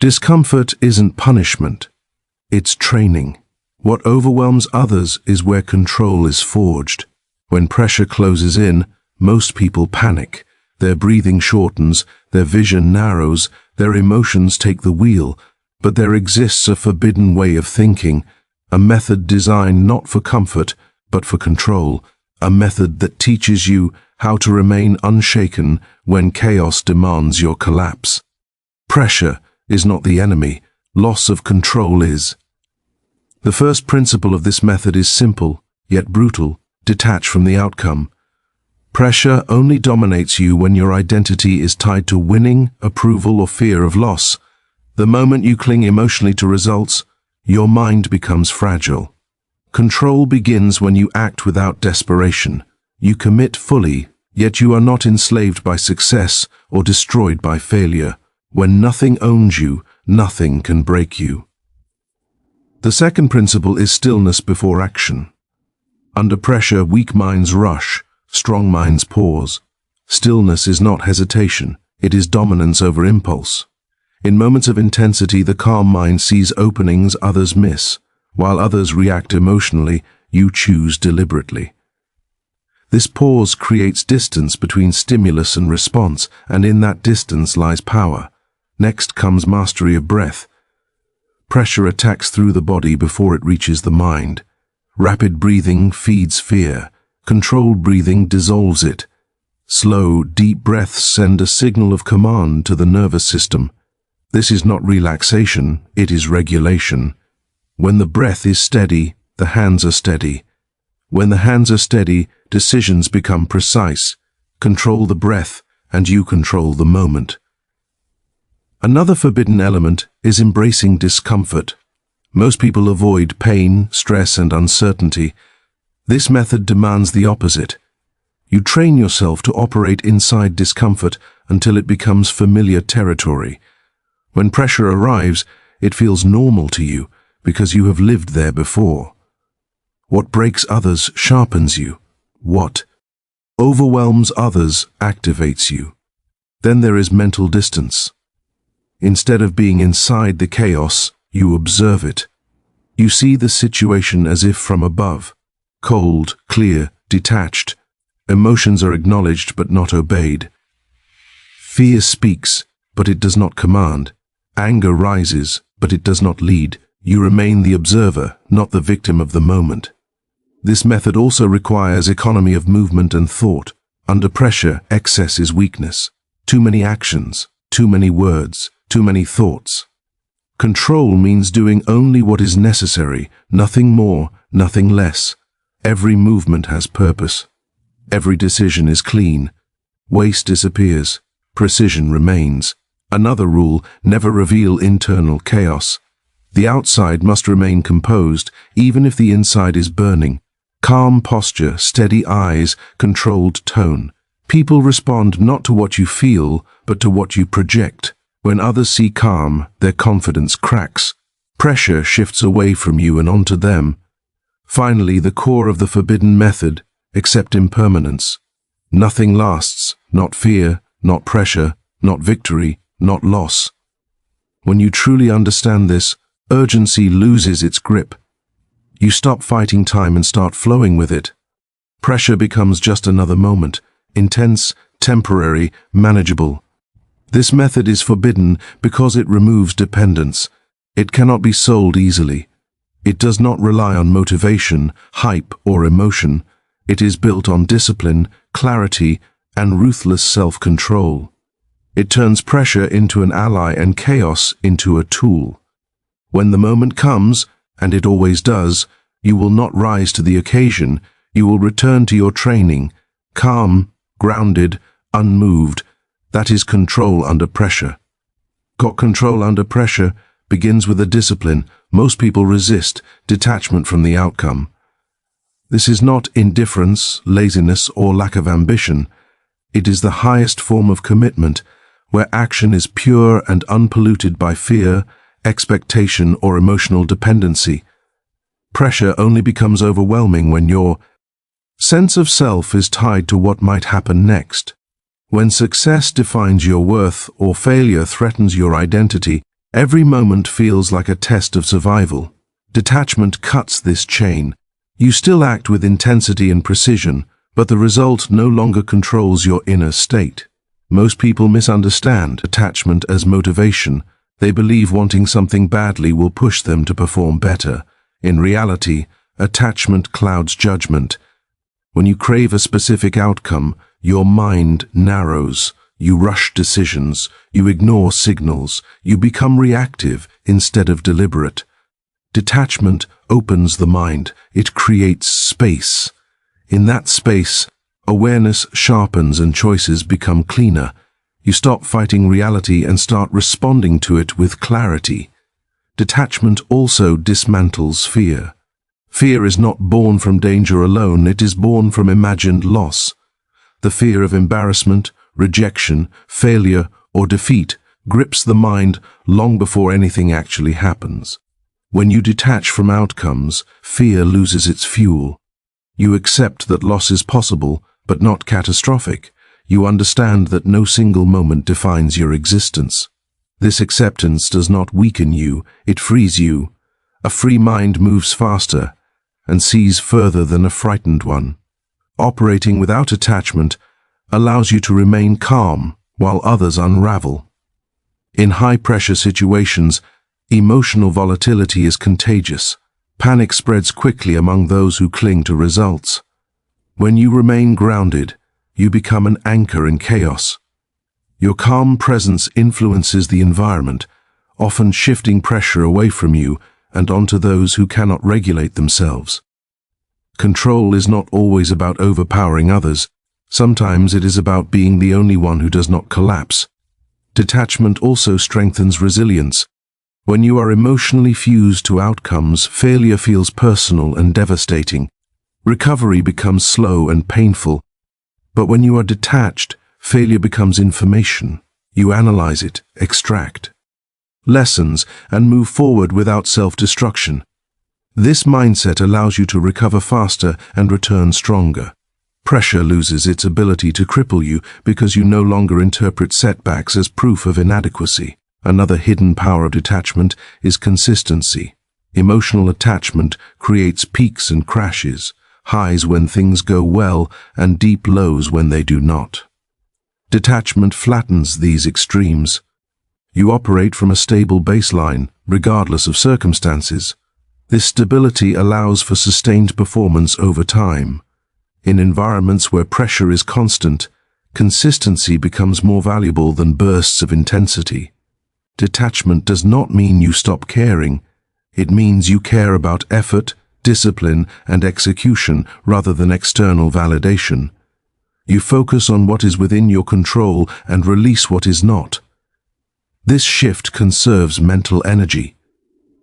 Discomfort isn't punishment, it's training. What overwhelms others is where control is forged. When pressure closes in, most people panic. Their breathing shortens, their vision narrows, their emotions take the wheel. But there exists a forbidden way of thinking, a method designed not for comfort, but for control, a method that teaches you how to remain unshaken when chaos demands your collapse. Pressure is not the enemy, loss of control is. The first principle of this method is simple, yet brutal: detach from the outcome. Pressure only dominates you when your identity is tied to winning, approval, or fear of loss. The moment you cling emotionally to results, your mind becomes fragile. Control begins when you act without desperation. You commit fully, yet you are not enslaved by success or destroyed by failure. When nothing owns you, nothing can break you. The second principle is stillness before action. Under pressure, weak minds rush, strong minds pause. Stillness is not hesitation, it is dominance over impulse. In moments of intensity, the calm mind sees openings others miss. While others react emotionally, you choose deliberately. This pause creates distance between stimulus and response, and in that distance lies power. Next comes mastery of breath. Pressure attacks through the body before it reaches the mind. Rapid breathing feeds fear. Controlled breathing dissolves it. Slow, deep breaths send a signal of command to the nervous system. This is not relaxation, it is regulation. When the breath is steady, the hands are steady. When the hands are steady, decisions become precise. Control the breath, and you control the moment. Another forbidden element is embracing discomfort. Most people avoid pain, stress, and uncertainty. This method demands the opposite. You train yourself to operate inside discomfort until it becomes familiar territory. When pressure arrives, it feels normal to you because you have lived there before. What breaks others sharpens you. What overwhelms others activates you. Then there is mental distance. Instead of being inside the chaos, you observe it. You see the situation as if from above. Cold, clear, detached. Emotions are acknowledged but not obeyed. Fear speaks, but it does not command. Anger rises, but it does not lead. You remain the observer, not the victim of the moment. This method also requires economy of movement and thought. Under pressure, excess is weakness. Too many actions, too many words, too many thoughts. Control means doing only what is necessary, nothing more, nothing less. Every movement has purpose. Every decision is clean. Waste disappears. Precision remains. Another rule: never reveal internal chaos. The outside must remain composed, even if the inside is burning. Calm posture, steady eyes, controlled tone. People respond not to what you feel, but to what you project. When others see calm, their confidence cracks. Pressure shifts away from you and onto them. Finally, the core of the forbidden method: accept impermanence. Nothing lasts, not fear, not pressure, not victory, not loss. When you truly understand this, urgency loses its grip. You stop fighting time and start flowing with it. Pressure becomes just another moment, intense, temporary, manageable. This method is forbidden because it removes dependence. It cannot be sold easily. It does not rely on motivation, hype, or emotion. It is built on discipline, clarity, and ruthless self-control. It turns pressure into an ally and chaos into a tool. When the moment comes, and it always does, you will not rise to the occasion. You will return to your training, calm, grounded, unmoved. That is control under pressure. Got control under pressure begins with a discipline most people resist: detachment from the outcome. This is not indifference, laziness, or lack of ambition. It is the highest form of commitment, where action is pure and unpolluted by fear, expectation, or emotional dependency. Pressure only becomes overwhelming when your sense of self is tied to what might happen next. When success defines your worth or failure threatens your identity, Every moment feels like a test of survival. Detachment cuts this chain. You still act with intensity and precision, but the result no longer controls your inner state. Most people misunderstand attachment as motivation. They believe wanting something badly will push them to perform better. In reality, attachment clouds judgment. When you crave a specific outcome, your mind narrows. You rush decisions, you ignore signals, you become reactive instead of deliberate. Detachment opens the mind. It creates space. In that space, awareness sharpens and choices become cleaner. You stop fighting reality and start responding to it with clarity. Detachment also dismantles fear. Fear is not born from danger alone, it is born from imagined loss. The fear of embarrassment, rejection, failure, or defeat grips the mind long before anything actually happens. When you detach from outcomes, fear loses its fuel. You accept that loss is possible, but not catastrophic. You understand that no single moment defines your existence. This acceptance does not weaken you, it frees you. A free mind moves faster and sees further than a frightened one. Operating without attachment allows you to remain calm while others unravel. In high-pressure situations, emotional volatility is contagious. Panic spreads quickly among those who cling to results. When you remain grounded, you become an anchor in chaos. Your calm presence influences the environment, often shifting pressure away from you and onto those who cannot regulate themselves. Control is not always about overpowering others. Sometimes it is about being the only one who does not collapse. Detachment also strengthens resilience. When you are emotionally fused to outcomes, failure feels personal and devastating. Recovery becomes slow and painful. But when you are detached, failure becomes information. You analyze it, extract lessons, and move forward without self-destruction. This mindset allows you to recover faster and return stronger. Pressure loses its ability to cripple you because you no longer interpret setbacks as proof of inadequacy. Another hidden power of detachment is consistency. Emotional attachment creates peaks and crashes, highs when things go well and deep lows when they do not. Detachment flattens these extremes. You operate from a stable baseline, regardless of circumstances. This stability allows for sustained performance over time. In environments where pressure is constant, consistency becomes more valuable than bursts of intensity. Detachment does not mean you stop caring. It means you care about effort, discipline, and execution rather than external validation. You focus on what is within your control and release what is not. This shift conserves mental energy.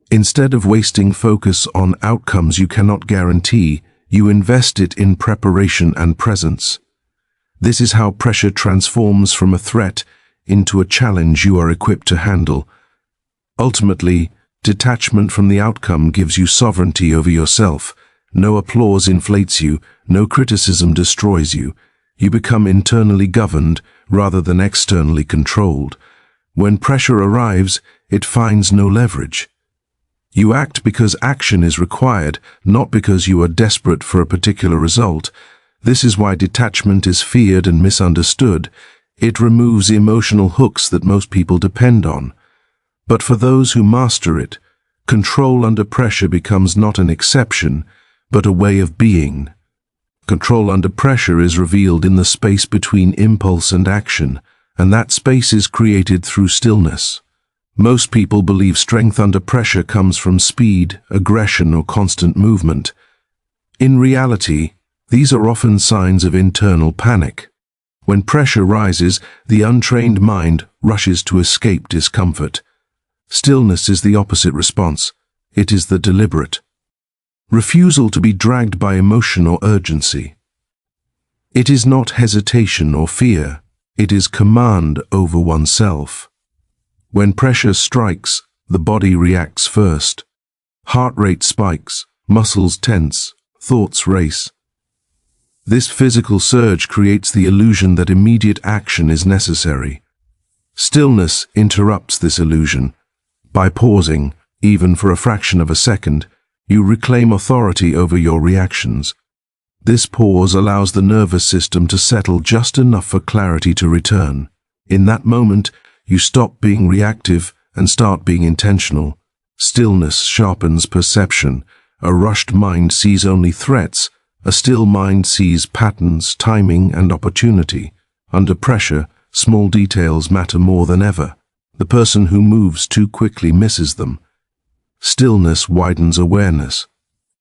Instead of wasting focus on outcomes you cannot guarantee, you invest it in preparation and presence. This is how pressure transforms from a threat into a challenge you are equipped to handle. Ultimately, detachment from the outcome gives you sovereignty over yourself. No applause inflates you, no criticism destroys you. You become internally governed rather than externally controlled. When pressure arrives, it finds no leverage. You act because action is required, not because you are desperate for a particular result. This is why detachment is feared and misunderstood. It removes emotional hooks that most people depend on. But for those who master it, control under pressure becomes not an exception, but a way of being. Control under pressure is revealed in the space between impulse and action, and that space is created through stillness. Most people believe strength under pressure comes from speed, aggression, or constant movement. In reality, these are often signs of internal panic. When pressure rises, the untrained mind rushes to escape discomfort. Stillness is the opposite response. It is the deliberate refusal to be dragged by emotion or urgency. It is not hesitation or fear. It is command over oneself. When pressure strikes, the body reacts first. Heart rate spikes, muscles tense, thoughts race. This physical surge creates the illusion that immediate action is necessary. Stillness interrupts this illusion. By pausing, even for a fraction of a second, you reclaim authority over your reactions. This pause allows the nervous system to settle just enough for clarity to return. In that moment, you stop being reactive and start being intentional. Stillness sharpens perception. A rushed mind sees only threats. A still mind sees patterns, timing, and opportunity. Under pressure, small details matter more than ever. The person who moves too quickly misses them. Stillness widens awareness.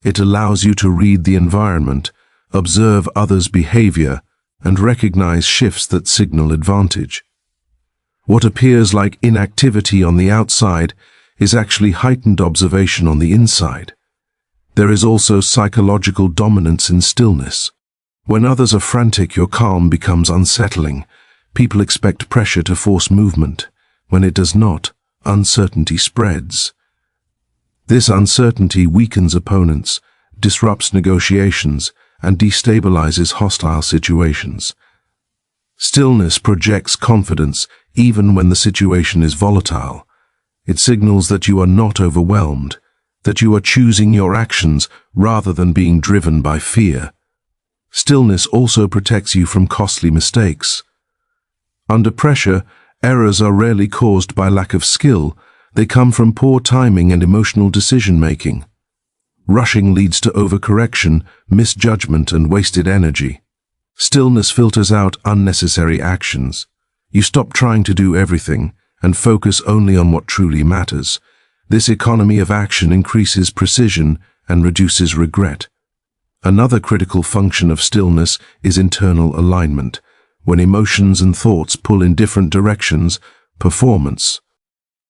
It allows you to read the environment, observe others' behavior, and recognize shifts that signal advantage. What appears like inactivity on the outside is actually heightened observation on the inside. There is also psychological dominance in stillness. When others are frantic, your calm becomes unsettling. People expect pressure to force movement. When it does not, uncertainty spreads. This uncertainty weakens opponents, disrupts negotiations, and destabilizes hostile situations. Stillness projects confidence even when the situation is volatile. It signals that you are not overwhelmed, that you are choosing your actions rather than being driven by fear. Stillness also protects you from costly mistakes. Under pressure, errors are rarely caused by lack of skill. They come from poor timing and emotional decision-making. Rushing leads to overcorrection, misjudgment, and wasted energy. Stillness filters out unnecessary actions. You stop trying to do everything and focus only on what truly matters. This economy of action increases precision and reduces regret. Another critical function of stillness is internal alignment. When emotions and thoughts pull in different directions, performance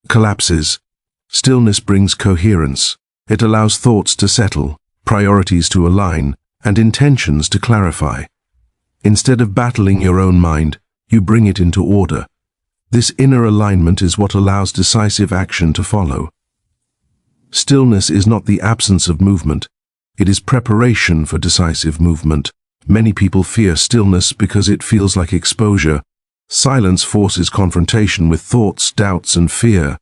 collapses. Stillness brings coherence. It allows thoughts to settle, priorities to align, and intentions to clarify. Instead of battling your own mind, you bring it into order. This inner alignment is what allows decisive action to follow. Stillness is not the absence of movement. It is preparation for decisive movement. Many people fear stillness because it feels like exposure. Silence forces confrontation with thoughts, doubts, and fear.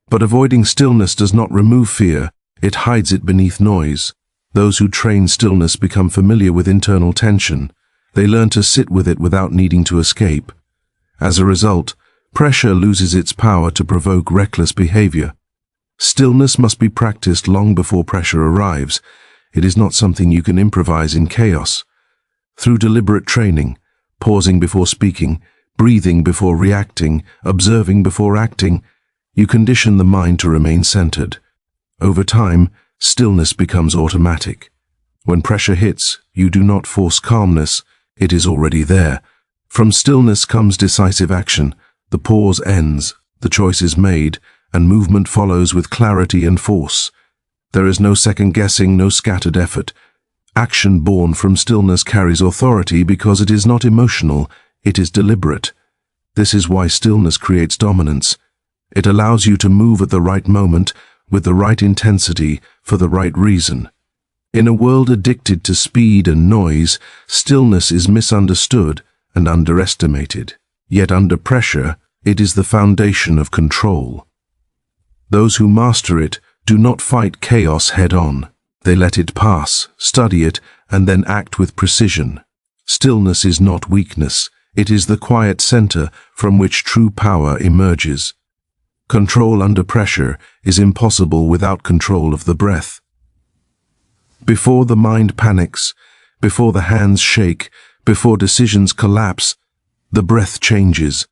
But avoiding stillness does not remove fear. It hides it beneath noise. Those who train stillness become familiar with internal tension. They learn to sit with it without needing to escape. As a result, pressure loses its power to provoke reckless behavior. Stillness must be practiced long before pressure arrives. It is not something you can improvise in chaos. Through deliberate training, pausing before speaking, breathing before reacting, observing before acting, you condition the mind to remain centered. Over time, stillness becomes automatic. When pressure hits, you do not force calmness, it is already there. From stillness comes decisive action. The pause ends, the choice is made, and movement follows with clarity and force. There is no second-guessing, no scattered effort. Action born from stillness carries authority because it is not emotional, it is deliberate. This is why stillness creates dominance. It allows you to move at the right moment, with the right intensity, for the right reason. In a world addicted to speed and noise, stillness is misunderstood and underestimated. Yet under pressure, it is the foundation of control. Those who master it do not fight chaos head-on. They let it pass, study it, and then act with precision. Stillness is not weakness. It is the quiet center from which true power emerges. Control under pressure is impossible without control of the breath. Before the mind panics, before the hands shake, before decisions collapse, the breath changes.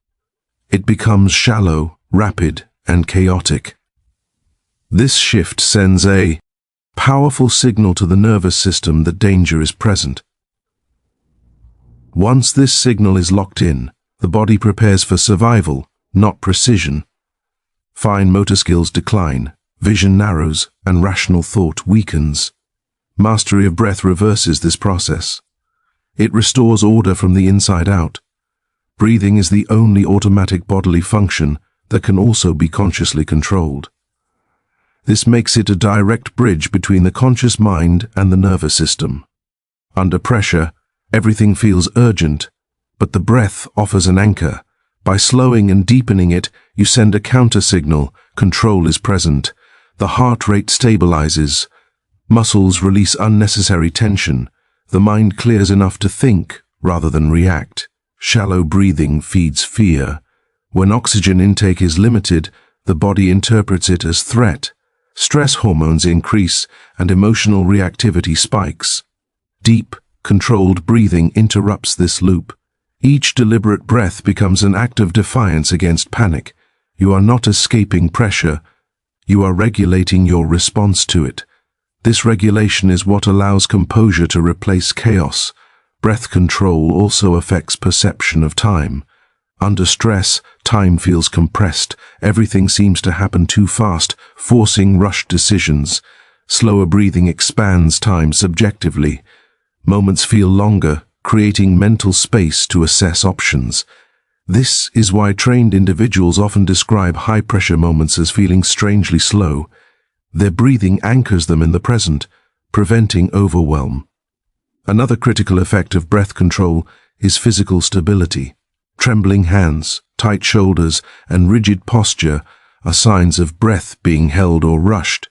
It becomes shallow, rapid, and chaotic. This shift sends a powerful signal to the nervous system that danger is present. Once this signal is locked in, the body prepares for survival, not precision. Fine motor skills decline, vision narrows, and rational thought weakens. Mastery of breath reverses this process. It restores order from the inside out. Breathing is the only automatic bodily function that can also be consciously controlled. This makes it a direct bridge between the conscious mind and the nervous system. Under pressure, everything feels urgent, but the breath offers an anchor, By slowing and deepening it, you send a counter-signal. Control is present. The heart rate stabilizes. Muscles release unnecessary tension. The mind clears enough to think rather than react. Shallow breathing feeds fear. When oxygen intake is limited, the body interprets it as threat. Stress hormones increase and emotional reactivity spikes. Deep, controlled breathing interrupts this loop. Each deliberate breath becomes an act of defiance against panic. You are not escaping pressure. You are regulating your response to it. This regulation is what allows composure to replace chaos. Breath control also affects perception of time. Under stress, time feels compressed. Everything seems to happen too fast, forcing rushed decisions. Slower breathing expands time subjectively. Moments feel longer, creating mental space to assess options. This is why trained individuals often describe high-pressure moments as feeling strangely slow. Their breathing anchors them in the present, preventing overwhelm. Another critical effect of breath control is physical stability. Trembling hands, tight shoulders, and rigid posture are signs of breath being held or rushed.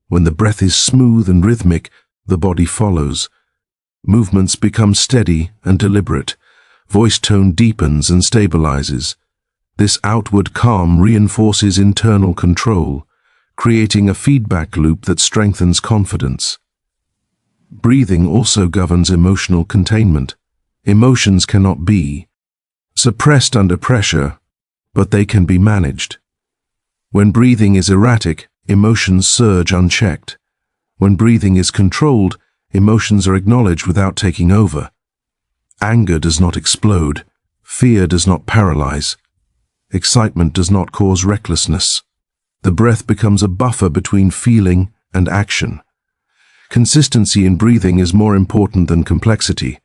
When the breath is smooth and rhythmic, the body follows. Movements become steady and deliberate. Voice tone deepens and stabilizes. This outward calm reinforces internal control, creating a feedback loop that strengthens confidence. Breathing also governs emotional containment. Emotions cannot be suppressed under pressure, but they can be managed. When breathing is erratic, emotions surge unchecked. When breathing is controlled, emotions are acknowledged without taking over. Anger does not explode. Fear does not paralyze. Excitement does not cause recklessness. The breath becomes a buffer between feeling and action. Consistency in breathing is more important than complexity.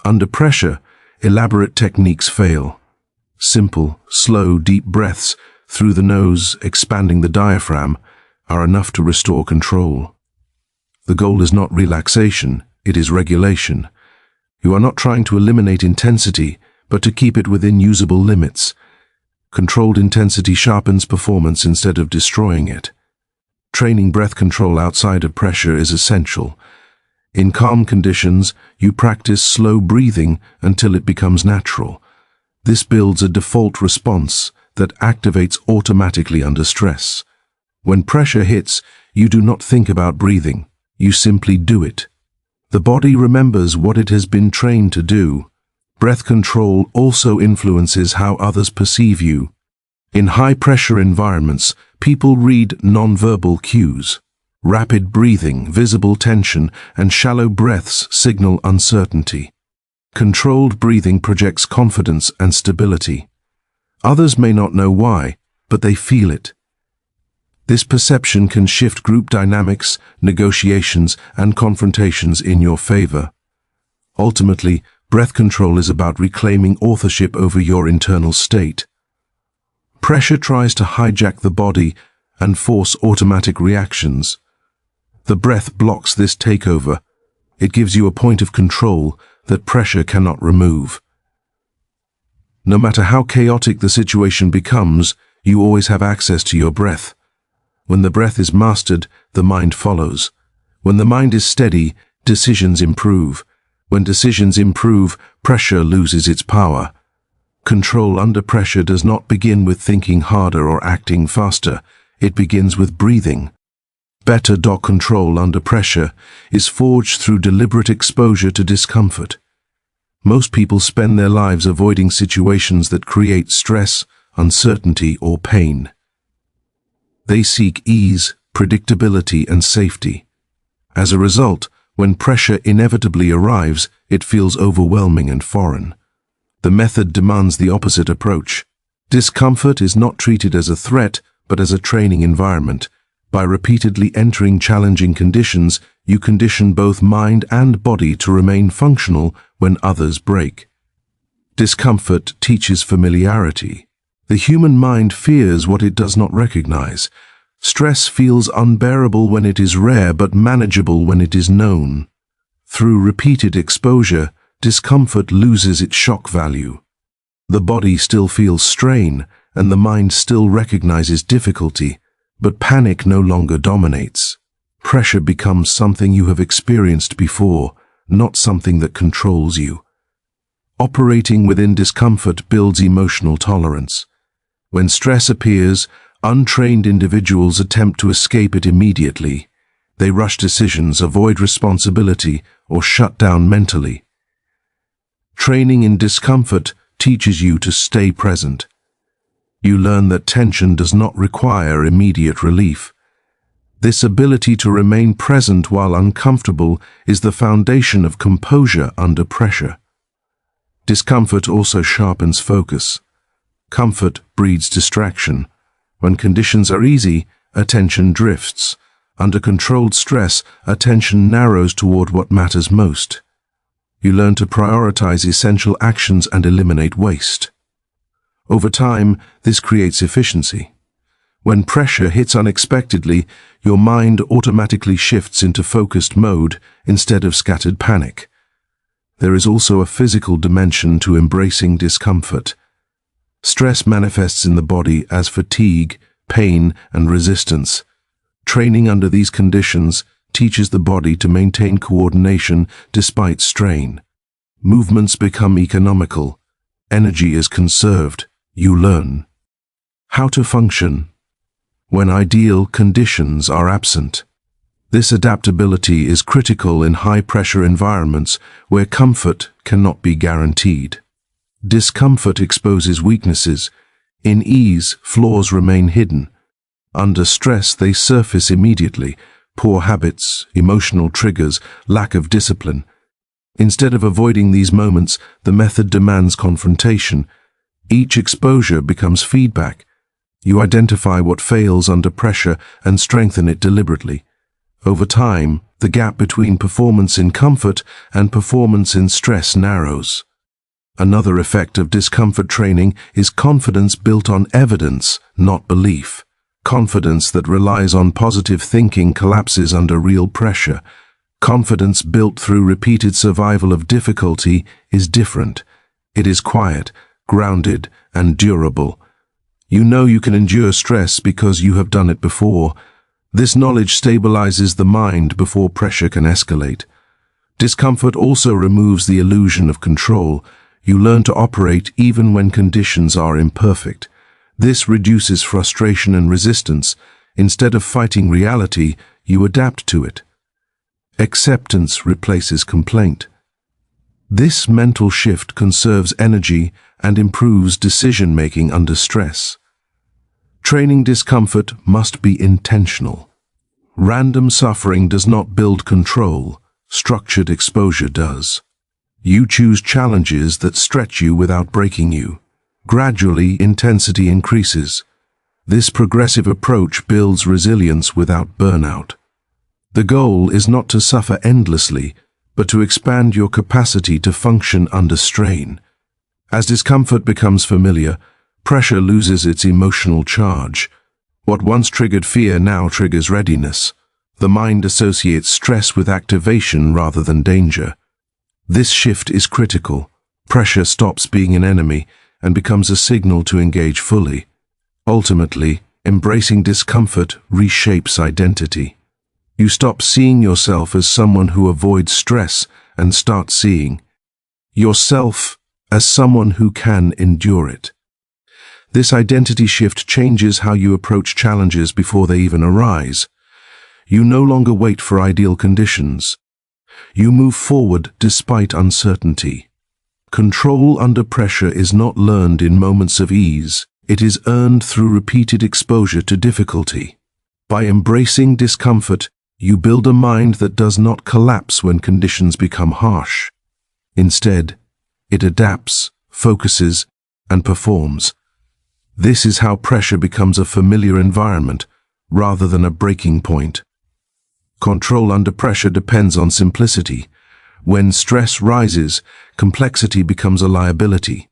Under pressure, elaborate techniques fail. Simple, slow, deep breaths through the nose, expanding the diaphragm, are enough to restore control. The goal is not relaxation, it is regulation. You are not trying to eliminate intensity, but to keep it within usable limits. Controlled intensity sharpens performance instead of destroying it. Training breath control outside of pressure is essential. In calm conditions, you practice slow breathing until it becomes natural. This builds a default response that activates automatically under stress. When pressure hits, you do not think about breathing. You simply do it. The body remembers what it has been trained to do. Breath control also influences how others perceive you. In high-pressure environments, people read nonverbal cues. Rapid breathing, visible tension, and shallow breaths signal uncertainty. Controlled breathing projects confidence and stability. Others may not know why, but they feel it. This perception can shift group dynamics, negotiations, and confrontations in your favor. Ultimately, breath control is about reclaiming authorship over your internal state. Pressure tries to hijack the body and force automatic reactions. The breath blocks this takeover. It gives you a point of control that pressure cannot remove. No matter how chaotic the situation becomes, you always have access to your breath. When the breath is mastered, the mind follows. When the mind is steady, decisions improve. When decisions improve, pressure loses its power. Control under pressure does not begin with thinking harder or acting faster. It begins with breathing. Better control under pressure is forged through deliberate exposure to discomfort. Most people spend their lives avoiding situations that create stress, uncertainty, or pain. They seek ease, predictability, and safety. As a result, when pressure inevitably arrives, it feels overwhelming and foreign. The method demands the opposite approach. Discomfort is not treated as a threat, but as a training environment. By repeatedly entering challenging conditions, you condition both mind and body to remain functional when others break. Discomfort teaches familiarity. The human mind fears what it does not recognize. Stress feels unbearable when it is rare, but manageable when it is known. Through repeated exposure, discomfort loses its shock value. The body still feels strain, and the mind still recognizes difficulty, but panic no longer dominates. Pressure becomes something you have experienced before, not something that controls you. Operating within discomfort builds emotional tolerance. When stress appears, untrained individuals attempt to escape it immediately. They rush decisions, avoid responsibility, or shut down mentally. Training in discomfort teaches you to stay present. You learn that tension does not require immediate relief. This ability to remain present while uncomfortable is the foundation of composure under pressure. Discomfort also sharpens focus. Comfort breeds distraction. When conditions are easy, attention drifts. Under controlled stress, attention narrows toward what matters most. You learn to prioritize essential actions and eliminate waste. Over time, this creates efficiency. When pressure hits unexpectedly, your mind automatically shifts into focused mode instead of scattered panic. There is also a physical dimension to embracing discomfort. Stress manifests in the body as fatigue, pain, and resistance. Training under these conditions teaches the body to maintain coordination despite strain. Movements become economical. Energy is conserved. You learn how to function when ideal conditions are absent. This adaptability is critical in high-pressure environments where comfort cannot be guaranteed. Discomfort exposes weaknesses. In ease, flaws remain hidden. Under stress, they surface immediately. Poor habits, emotional triggers, lack of discipline. Instead of avoiding these moments, the method demands confrontation. Each exposure becomes feedback. You identify what fails under pressure and strengthen it deliberately. Over time, the gap between performance in comfort and performance in stress narrows. Another effect of discomfort training is confidence built on evidence, not belief. Confidence that relies on positive thinking collapses under real pressure. Confidence built through repeated survival of difficulty is different. It is quiet, grounded, and durable. You know you can endure stress because you have done it before. This knowledge stabilizes the mind before pressure can escalate. Discomfort also removes the illusion of control. You learn to operate even when conditions are imperfect. This reduces frustration and resistance. Instead of fighting reality, you adapt to it. Acceptance replaces complaint. This mental shift conserves energy and improves decision-making under stress. Training discomfort must be intentional. Random suffering does not build control. Structured exposure does. You choose challenges that stretch you without breaking you. Gradually, intensity increases. This progressive approach builds resilience without burnout. The goal is not to suffer endlessly, but to expand your capacity to function under strain. As discomfort becomes familiar, pressure loses its emotional charge. What once triggered fear now triggers readiness. The mind associates stress with activation rather than danger. This shift is critical. Pressure stops being an enemy and becomes a signal to engage fully. Ultimately, embracing discomfort reshapes identity. You stop seeing yourself as someone who avoids stress and start seeing yourself as someone who can endure it. This identity shift changes how you approach challenges before they even arise. You no longer wait for ideal conditions. You move forward despite uncertainty. Control under pressure is not learned in moments of ease. It is earned through repeated exposure to difficulty. By embracing discomfort, you build a mind that does not collapse when conditions become harsh. Instead, it adapts, focuses, and performs. This is how pressure becomes a familiar environment, rather than a breaking point. Control under pressure depends on simplicity. When stress rises, complexity becomes a liability.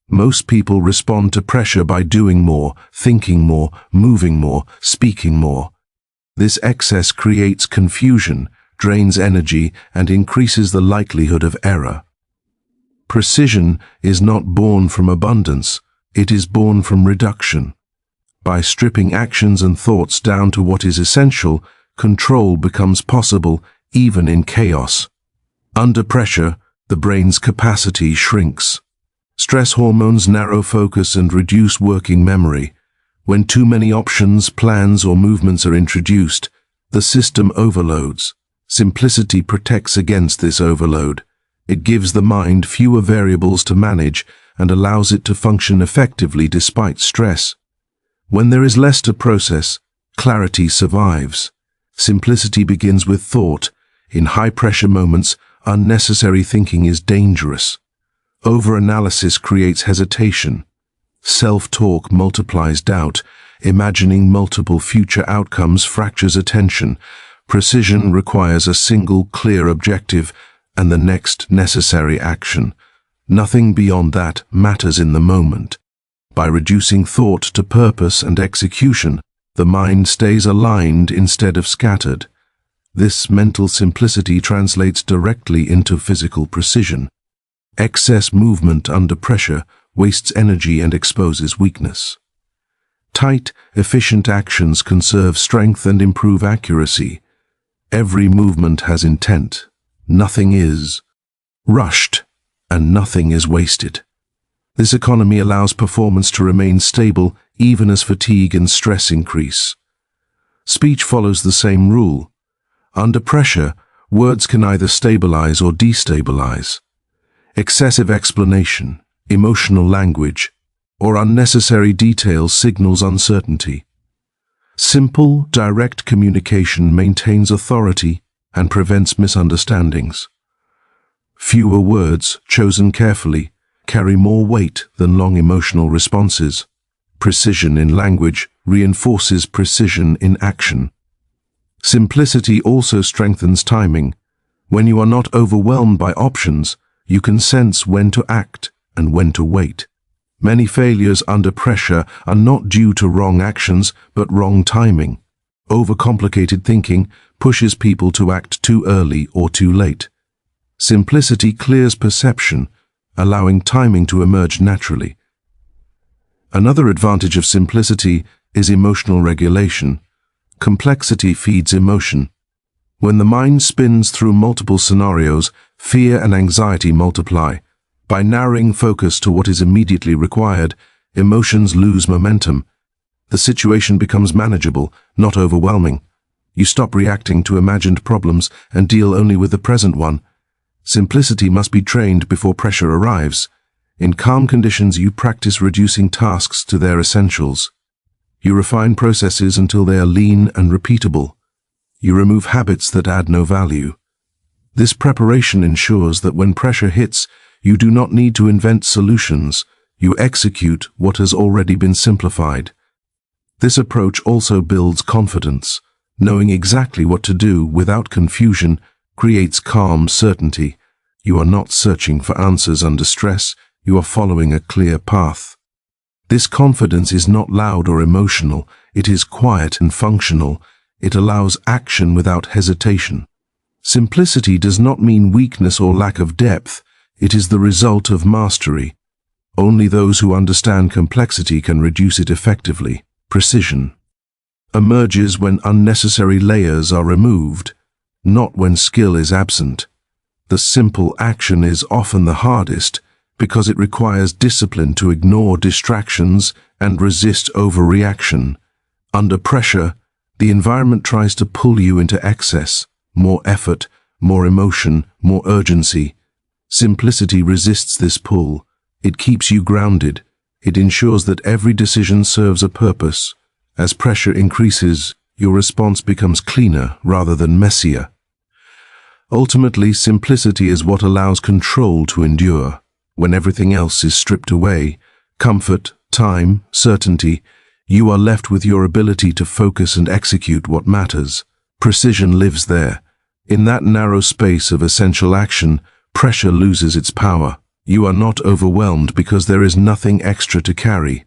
Most people respond to pressure by doing more, thinking more, moving more, speaking more. This excess creates confusion, drains energy, and increases the likelihood of error. Precision is not born from abundance, it is born from reduction. By stripping actions and thoughts down to what is essential, control becomes possible even in chaos. Under pressure, the brain's capacity shrinks. Stress hormones narrow focus and reduce working memory. When too many options, plans, or movements are introduced, the system overloads. Simplicity protects against this overload. It gives the mind fewer variables to manage and allows it to function effectively despite stress. When there is less to process, clarity survives. Simplicity begins with thought. In high-pressure moments, unnecessary thinking is dangerous. Over-analysis creates hesitation. Self-talk multiplies doubt. Imagining multiple future outcomes fractures attention. Precision requires a single clear objective and the next necessary action. Nothing beyond that matters in the moment. By reducing thought to purpose and execution, the mind stays aligned instead of scattered. This mental simplicity translates directly into physical precision. Excess movement under pressure wastes energy and exposes weakness. Tight, efficient actions conserve strength and improve accuracy. Every movement has intent. Nothing is rushed, and nothing is wasted. This economy allows performance to remain stable even as fatigue and stress increase. Speech follows the same rule. Under pressure, words can either stabilize or destabilize. Excessive explanation, emotional language, or unnecessary details signals uncertainty. Simple, direct communication maintains authority and prevents misunderstandings. Fewer words, chosen carefully, carry more weight than long emotional responses. Precision in language reinforces precision in action. Simplicity also strengthens timing. When you are not overwhelmed by options, you can sense when to act and when to wait. Many failures under pressure are not due to wrong actions, but wrong timing. Overcomplicated thinking pushes people to act too early or too late. Simplicity clears perception, allowing timing to emerge naturally. Another advantage of simplicity is emotional regulation. Complexity feeds emotion. When the mind spins through multiple scenarios, fear and anxiety multiply. By narrowing focus to what is immediately required, emotions lose momentum. The situation becomes manageable, not overwhelming. You stop reacting to imagined problems and deal only with the present one. Simplicity must be trained before pressure arrives. In calm conditions, you practice reducing tasks to their essentials. You refine processes until they are lean and repeatable. You remove habits that add no value. This preparation ensures that when pressure hits, you do not need to invent solutions. You execute what has already been simplified. This approach also builds confidence. Knowing exactly what to do without confusion creates calm certainty. You are not searching for answers under stress, you are following a clear path. This confidence is not loud or emotional, it is quiet and functional. It allows action without hesitation. Simplicity does not mean weakness or lack of depth, it is the result of mastery. Only those who understand complexity can reduce it effectively. Precision emerges when unnecessary layers are removed, not when skill is absent. The simple action is often the hardest because it requires discipline to ignore distractions and resist overreaction. Under pressure, the environment tries to pull you into excess, more effort, more emotion, more urgency. Simplicity resists this pull. It keeps you grounded. It ensures that every decision serves a purpose. As pressure increases, your response becomes cleaner rather than messier. Ultimately, simplicity is what allows control to endure. When everything else is stripped away, comfort, time, certainty, you are left with your ability to focus and execute what matters. Precision lives there. In that narrow space of essential action, pressure loses its power. You are not overwhelmed because there is nothing extra to carry.